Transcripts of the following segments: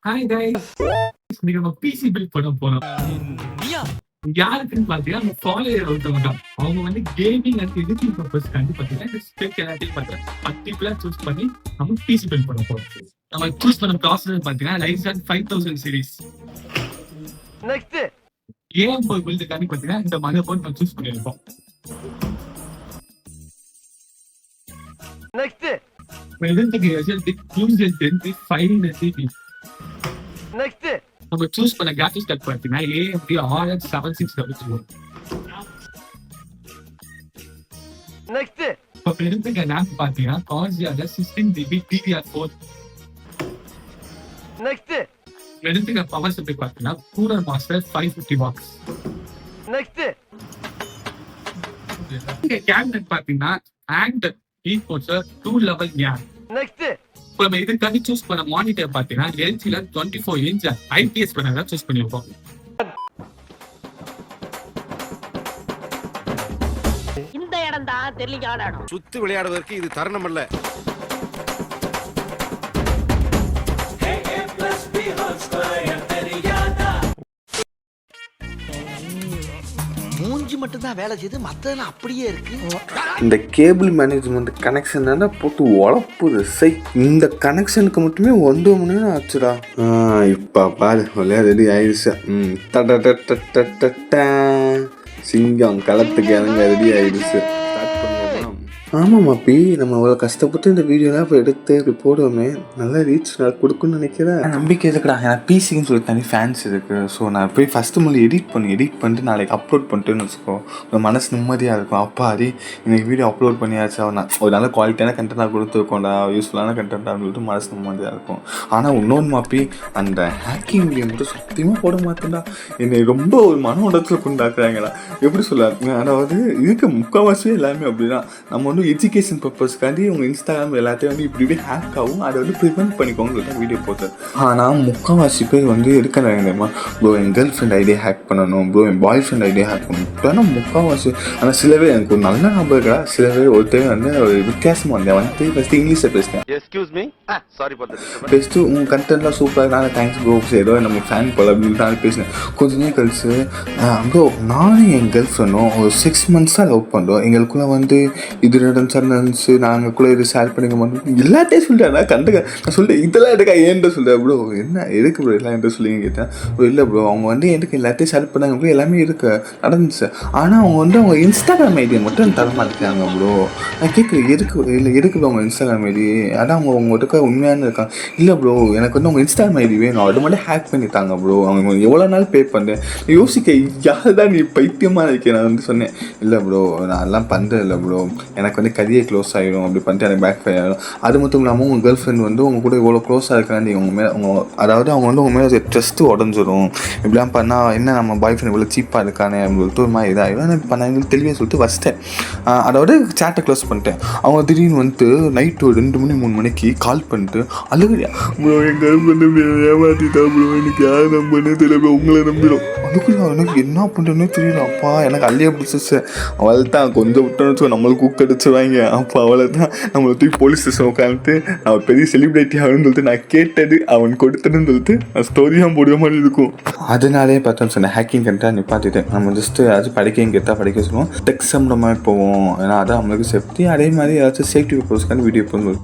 Hi guys, இன்னைக்கு நம்ம PC build பண்ண போறோம். யாருக்குன்னு பாத்தீங்கன்னா நம்ம ஃபாலோயர் ஒருத்தவங்க தான். அவங்க வந்து கேமிங் அண்ட் எடிட்டிங் பர்பஸ்க்காண்டி பாத்தீங்கன்னா ஸ்பெக் எல்லாத்தையும் பர்டிகுலர் சூஸ் பண்ணி நம்ம பிசி பில்ட் பண்ண போறோம். நம்ம சூஸ் பண்ண ப்ராசஸர் பாத்தீங்கன்னா Ryzen 5000 சீரிஸ். நெக்ஸ்ட் A5 பில்டுக்காண்டி பாத்தீங்கன்னா இந்த மதர்போர்ட் நம்ம சூஸ் பண்ணிருக்கோம். நெக்ஸ்ட் இதுக்கு ரிசல்ட் Fusion 10 500 சிபி. நெக்ஸ்ட் நம்ம சூஸ் பண்ண கிராஃபிக்ஸ் கார்டு பார்த்தீங்கன்னா AMD RX 7600. நெக்ஸ்ட் இப்போ எடுத்துக்க RAM பார்த்தீங்கன்னா Corsair 16GB DDR4. நெக்ஸ்ட் எடுத்துக்க பவர் சப்ளை பார்த்தீங்கன்னா கூலர் மாஸ்டர் 550 வாட்ஸ். நெக்ஸ்ட் இங்க கேபினட் பார்த்தீங்கன்னா and Corsair 2 level game. Next இப்போ நம்ம இதுக்காக சூஸ் பண்ண மானிட்டர் பார்த்தீங்கன்னா LGல 24 இன்ச் IPS பேனல் சூஸ் பண்ணிருக்கோம். இந்த இடம் தான் தெரியல இடம். சுத்தி விளையாடுவதற்கு இது தருணம் அல்ல. மூஞ்சி மட்டும் தான் வேலை செய்து மத்ததெல்லாம் அப்படியே இருக்கு. இந்த கேபிள் மேனேஜ்மெண்ட் கனெக்ஷன் தானே போட்டு உழப்புது. இந்த கனெக்ஷனுக்கு மட்டுமே 1 மணி நேரம் ஆச்சுடா. இப்போ பாரு ரெடி ஆயிடுச்சு. சிங்கம் களத்துக்கு இறங்க ரெடி ஆயிடுச்சு. ஆமாம் மாப்பி, நம்ம அவ்வளோ கஷ்டப்பட்டு இந்த வீடியோலாம் இப்போ எடுத்து இப்படி போடுவோமே, நல்லா ரீச் கொடுக்குன்னு நினைக்கிறேன். நம்பிக்கை இருக்குடா. எனக்கு பிசிக்குன்னு சொல்லி தனி ஃபேன்ஸ் இருக்குது. ஸோ நான் போய் ஃபஸ்ட்டு முதல்ல எடிட் பண்ணிட்டு நாளைக்கு அப்லோட் பண்ணிட்டுன்னு வச்சுக்கோ, ஒரு மனசு நிம்மதியாக இருக்கும். அப்பா அது எனக்கு வீடியோ அப்லோட் பண்ணியாச்சு, நான் ஒரு நல்ல குவாலிட்டியான கண்டென்ட்டாக கொடுத்துருக்கோண்டா, யூஸ்ஃபுல்லான கண்டென்ட்டாக சொல்லிட்டு மனசு நிம்மதியாக இருக்கும். ஆனால் இன்னொன்று மாப்பி, அந்த ஹேக்கிங் வீடியோ மட்டும் சத்தியமாக போட மாட்டேன்டா. என்னை ரொம்ப ஒரு மன உடத்தில் கொண்டாக்குறாங்கடா. எப்படி சொல்ல, அதாவது இதுக்கு முக்கால்வாசியே எல்லாமே அப்படிதான். நம்ம வந்து எஜுகேஷன் பர்பஸ்க்காண்டி உங்கள் இன்ஸ்டாகிராம் எல்லாத்தையும் வந்து இப்படி ஹேக் ஆகும், அதை வந்து ப்ரிவென்ட் பண்ணிக்கோங்க தான் வீடியோ போட்டேன். ஆனால் முக்கால்வாசி பேர் வந்து எடுக்கிறாங்கம்மா, ப்ரோ என் கேர்ள் ஃப்ரெண்ட் ஐடியா ஹேக் பண்ணணும், ப்ரோ என் பாய் ஃப்ரெண்ட் ஐடியா ஹேக் பண்ணணும். ஆனால் முக்கால்வாசி. ஆனால் சில பேர் எனக்கு ஒரு நல்ல நம்பர் இருக்கா, சில பேர் ஒருத்தர் வந்து ஒரு வித்தியாசமாக வந்தேன் வந்து ஃபஸ்ட்டு இங்கிலீஷில் பேசுகிறேன். பேசிட்டு உங்கள் கண்டென்ட்லாம் சூப்பராக, நான் தேங்க்ஸ் ப்ரோ, ஏதோ நம்ம ஃபேன் போல அப்படின்னு நான் பேசினேன். கொஞ்ச நேரம் கழிச்சு, ப்ரோ நானும் என் கேர்ள் ஃப்ரெண்டும் ஒரு 6 monthஸாக லவ் பண்ணுறோம், எங்களுக்குள்ளே வந்து இது நடந்துச்சு, நாங்கள் கூட இது ஷேர் பண்ணிக்க மாட்டோம் எல்லாத்தையும் சொல்லிட்டேன். நான் நான் சொல்லிட்டேன் இதெல்லாம் எடுக்கா ஏன்ட்டு சொல்லிட்டேன். ப்ரோ என்ன எதுக்கு ப்ரோ எல்லாம் என்கிட்ட சொல்லிங்க கேட்டேன். ப்ரோ இல்லை ப்ரோ, அவங்க வந்து எனக்கு எல்லாத்தையும் ஷேர் பண்ணாங்க ப்ரோ, எல்லாமே இருக்கு நடந்துச்சு. ஆனால் அவங்க வந்து அவங்க இன்ஸ்டாகிராம் ஐடியை மட்டும் தர மாட்டேங்கிறாங்க ப்ரோ. நான் கேட்குறேன் எதுக்கு ப்ரோ அவங்க இன்ஸ்டாகிராம் ஐடி, அதான் அவங்க உங்கள்கிட்ட உண்மையான இருக்காங்க. இல்லை ப்ரோ எனக்கு வந்து அவங்க இன்ஸ்டாகிராம் ஐடி வேணும், அது மட்டும் ஹேக் பண்ணிட்டாங்க ப்ரோ, அவங்க எவ்வளோ நாள் பே பண்ணுறேன் யோசிக்க யார் தான் நீ பைத்தியமாக இருக்கேன். நான் வந்து சொன்னேன் இல்லை ப்ரோ நான் எல்லாம் பண்ணுறேன் இல்லை ப்ரோ, எனக்கு வந்து கரியை க்ளோஸ் ஆகிடும் அப்படி பண்ணிட்டு எனக்கு பேக் ஃபயர் ஆகிடும். அது மட்டும் இல்லாமல் உங்கள் கேர்ள் ஃப்ரெண்ட் வந்து உங்கள் கூட இவ்வளோ க்ளோஸாக இருக்காண்டி உங்கள் மேலே அதாவது அவங்க வந்து உங்கள் மேலே ட்ரஸ்ட்டு உடஞ்சிடும். இப்படிலாம் பண்ணால் என்ன நம்ம பாய் ஃப்ரெண்ட் இவ்வளோ சீப்பாக இருக்கானே அப்படின்னு சொல்லிட்டு ஒரு மாதிரி இதாகிடும். பண்ணாங்க தெளிவாக சொல்லிட்டு வச்சிட்டேன். அதாவது சேட்டை க்ளோஸ் பண்ணிட்டேன். அவங்க திடீர்னு வந்துட்டு நைட்டு ஒரு 2 மணி 3 மணிக்கு கால் பண்ணிட்டு அழுகுறியா ப்ரோ, என் கேர்ள் ஃப்ரெண்டு ஏமாற்றிட்டா ப்ரோ, எனக்கு யார் நம்புன்னு தெரியல ப்ரோ, உங்களை நம்பிடும். அதுக்குள்ள எனக்கு என்ன பண்ணுறேன்னே தெரியல. அப்பா எனக்கு அள்ளியே பிடிச்சிச்சு. அவள் தான் கொஞ்சம் விட்டோன்னு நம்மளுக்கு கூக்கடிச்சுவாங்க. அப்போ அவளை தான் நம்மளை தூக்கி போலீஸ் ஸ்டேஷன் உட்காந்துட்டு அவன் பெரிய செலிப்ரிட்டி ஆகுன்னு சொல்லிட்டு நான் கேட்டது அவன் கொடுத்ததுன்னு சொல்லிட்டு நான் ஸ்டோரியாக போடுற மாதிரி இருக்கும். அதனாலே பார்த்தோன்னு சொன்னேன் ஹேக்கிங் கண்டா நிப்பாட்டிட்டேன். நம்ம ஜஸ்ட்டு ஏதாச்சும் படிக்கையும் கேட்டால் படிக்க சொல்லுவோம், டெக்ஸாம்ன்ற மாதிரி போவோம். ஏன்னா அதான் நம்மளுக்கு சேஃப்டி. அதே மாதிரி ஏதாச்சும் சேஃப்டி பர்பஸ்க்கான வீடியோ போகணும்.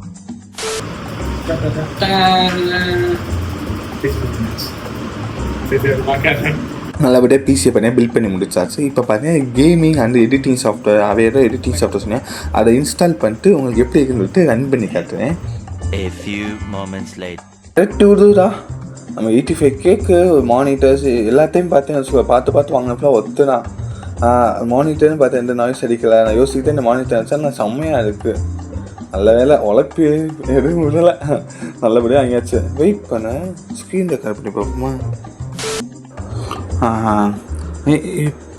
நல்லபடியாக பிசியை பண்ணி பில்ட் பண்ணி முடிச்சாச்சு. இப்போ பார்த்தீங்கன்னா கேமிங் அண்ட் எடிட்டிங் சாஃப்ட்வேர், வேறு எடிட்டிங் சாஃப்ட்வேர் சொன்னேன், அதை இன்ஸ்டால் பண்ணிட்டு உங்களுக்கு எப்படி இருக்குன்னு சொல்லிட்டு ரன் பண்ணி காட்டுறேன். விடுதா நம்ம 85K மானிட்டர்ஸ் எல்லாத்தையும் பார்த்தேன், பார்த்து வாங்கினப்பெல்லாம் ஒத்துனா மானிட்டர்னு பார்த்தேன், எந்த நாய்ஸ் அடிக்கலை. நான் யோசிக்கிட்டே இந்த மானிட்டர் வச்சா நான் செம்மையாக இருக்குது. நல்ல வேலை உழைப்பு எதுவும் விடலை, நல்லபடியாக வாங்கியாச்சு. வெயிட் பண்ண ஸ்க்ரீன் ரெக்கார்ட் பண்ணி பார்ப்போமா.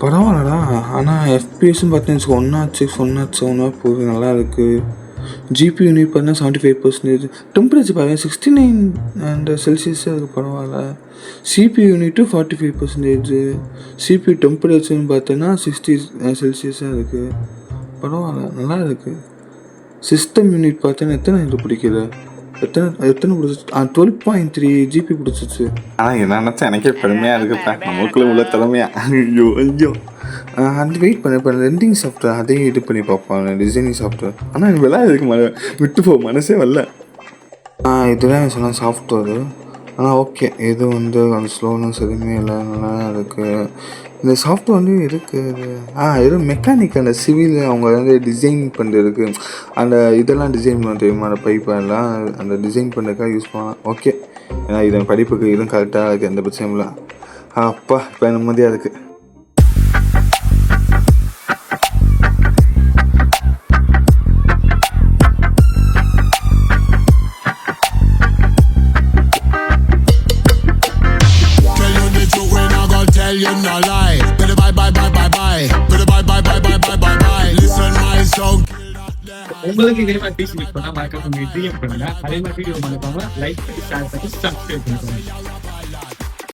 பரவாயில்லடா. ஆனால் எஃபிஎஸும் பார்த்தீங்கன்னா 106 போகுது, நல்லா இருக்குது. ஜிபி யூனிட் பார்த்தீங்கன்னா 75%. டெம்பரேச்சர் பார்த்தீங்கன்னா 69 செல்சியஸ், அதுக்கு பரவாயில்ல. CP unit 45%. சிபி டெம்பரேச்சர்னு பார்த்தீங்கன்னா 60 செல்சியஸாக இருக்குது, பரவாயில்ல நல்லா இருக்குது. சிஸ்டம் யூனிட் பார்த்தீங்கன்னா எத்தனை இது பிடிக்குது, எத்தனை பிடிச்சிச்சு? 12.3 GB பிடிச்சிச்சு. ஆனால் என்ன நினச்சா எனக்கே பெருமையாக இருக்குப்பா, நமக்குள்ளே உள்ள திறமையாக. ஐயோ அந்த வெயிட் பண்ண இப்போ ரெண்டிங் சாஃப்ட்வேர் அதையும் இது பண்ணி பார்ப்பாங்க, டிசைனிங் சாஃப்ட்வேர். ஆனால் எனக்கு விளையாடுறதுக்கு விட்டு போ மனசே வரல. இதுதான் சொன்ன சாஃப்ட்வேரு. ஆனால் ஓகே, இது வந்து அந்த ஸ்லோனஸ் எதுவுமே இல்லை, நல்லா இருக்குது. இந்த சாஃப்ட்வேர் இருக்குது. இது மெக்கானிக், அந்த சிவில் அவங்க வந்து டிசைன் பண்ணுறதுக்கு அந்த இதெல்லாம் டிசைன் பண்ண தெரியுமா, அந்த பைப்பெல்லாம் அந்த டிசைன் பண்ணுறதுக்காக யூஸ் பண்ணலாம். ஓகே, ஏன்னா இது படிப்புக்கு இதுவும் கரெக்டாக இருக்குது, எந்த பிரச்சனையும் இல்லை. அப்பா இப்போ நிம்மதியாக இருக்குது. You no lie. Better bye bye bye bye bye. Better bye bye bye bye bye bye bye. Listen my song. உங்களுக்கு இதே மாதிரி பிசி பண்ணா மறக்காம DM பண்ணுங்க. அதே மாதிரி வீடியோ மறக்காம லைக் பண்ணி ஷேர் பண்ணி சப்ஸ்கிரைப் பண்ணுங்க.